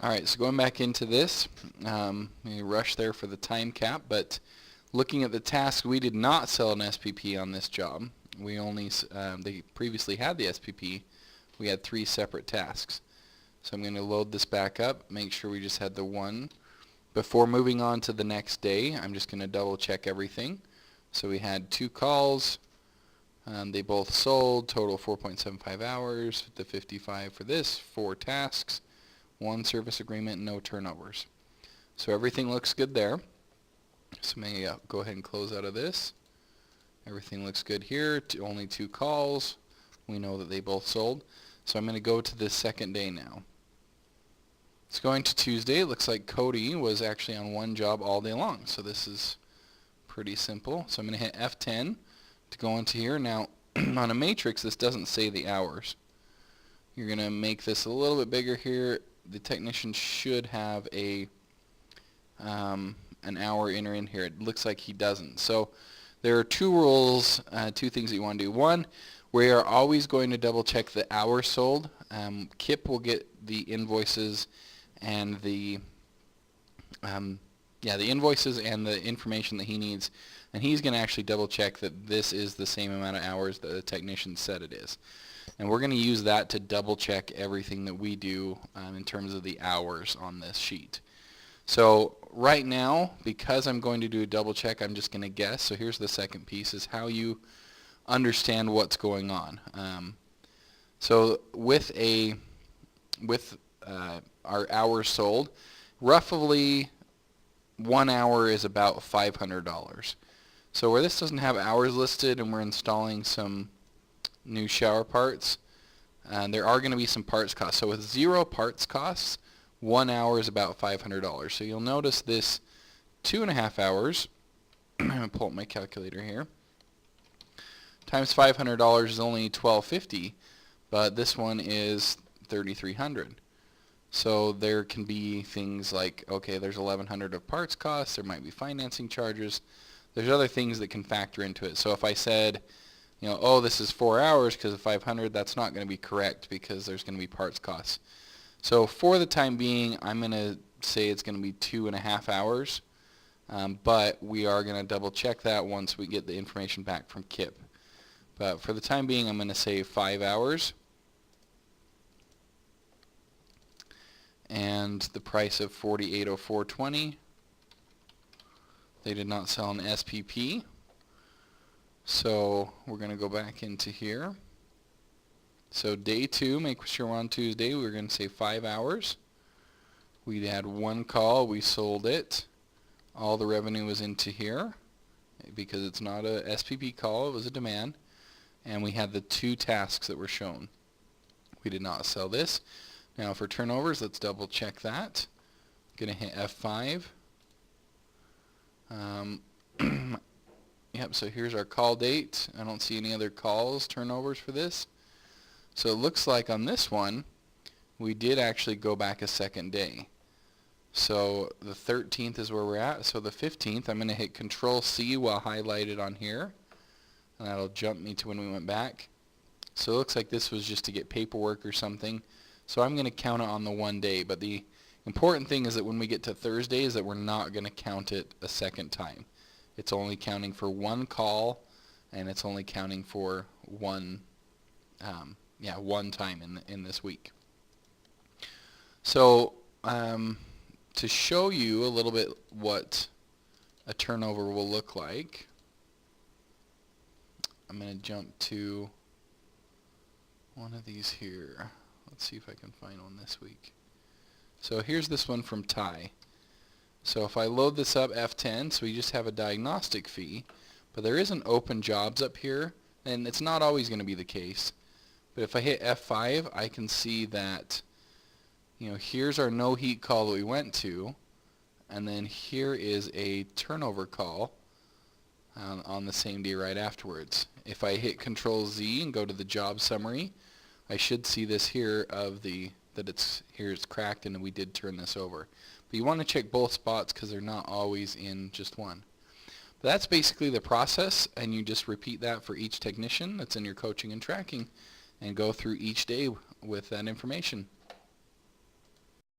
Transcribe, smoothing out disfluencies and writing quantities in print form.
Alright, so going back into this, we rush there for the time cap, but looking at the task, we did not sell an SPP on this job. We only, they previously had the SPP. We had 3 separate tasks. So I'm going to load this back up, make sure we just had the one. Before moving on to the next day, I'm just going to double check everything. So we had 2 calls. They both sold, total 4.75 hours, the 55 for this, 4 tasks, 1 service agreement, no turnovers. So everything looks good there. So maybe I'll go ahead and close out of this. Everything looks good here, only 2 calls. We know that they both sold. So I'm going to go to the second day now. It's going to Tuesday. It looks like Cody was actually on one job all day long. So this is pretty simple. So I'm going to hit F10 to go into here. Now on a matrix, this doesn't say the hours. You're going to make this a little bit bigger here. The technician should have a an hour enter in here. It looks like he doesn't. So there are 2 rules, 2 things that you want to do. One, we are always going to double check the hours sold. Kip will get the invoices and the invoices and the information that he needs, and he's going to actually double check that this is the same amount of hours that the technician said it is. And we're going to use that to double check everything that we do in terms of the hours on this sheet. So right now, because I'm going to do a double check, I'm just going to guess. So here's the second piece, is how you understand what's going on. So with our hours sold, roughly 1 hour is about $500. So where this doesn't have hours listed and we're installing some new shower parts, there are going to be some parts costs. So with 0 parts costs, 1 hour is about $500. So you'll notice this 2.5 hours, I'm going to pull up my calculator here, times $500 is only $1,250, but this one is $3,300. So there can be things like, okay, there's $1,100 of parts costs, there might be financing charges, there's other things that can factor into it. So if I said, you know, oh, this is 4 hours because of 500, that's not going to be correct because there's going to be parts costs. So for the time being, I'm going to say it's going to be 2.5 hours, but we are going to double check that once we get the information back from Kip. But for the time being, I'm going to say 5 hours. And the price of $48.0420. They did not sell an SPP. So we're going to go back into here. So day 2, make sure we're on Tuesday, we're going to say 5 hours. We had 1 call, we sold it. All the revenue was into here because it's not a SPP call, it was a demand. And we had the 2 tasks that were shown. We did not sell this. Now for turnovers, let's double check that. Going to hit F5. Yep, so here's our call date. I don't see any other calls, turnovers for this. So it looks like on this one, we did actually go back a second day. So the 13th is where we're at. So the 15th, I'm going to hit Control-C while highlighted on here. And that'll jump me to when we went back. So it looks like this was just to get paperwork or something. So I'm going to count it on the 1 day. But the important thing is that when we get to Thursday is that we're not going to count it a second time. It's only counting for 1 call, and it's only counting for one time in this week. So to show you a little bit what a turnover will look like, I'm going to jump to one of these here. Let's see if I can find one this week. So here's this one from Ty. So if I load this up F10, so we just have a diagnostic fee, but there is an open jobs up here, and it's not always going to be the case. But if I hit F5, I can see that, you know, here's our no heat call that we went to, and then here is a turnover call on the same day right afterwards. If I hit Control-Z and go to the job summary, I should see this here of that it's cracked and we did turn this over. But you want to check both spots because they're not always in just one. But that's basically the process, and you just repeat that for each technician that's in your coaching and tracking and go through each day with that information.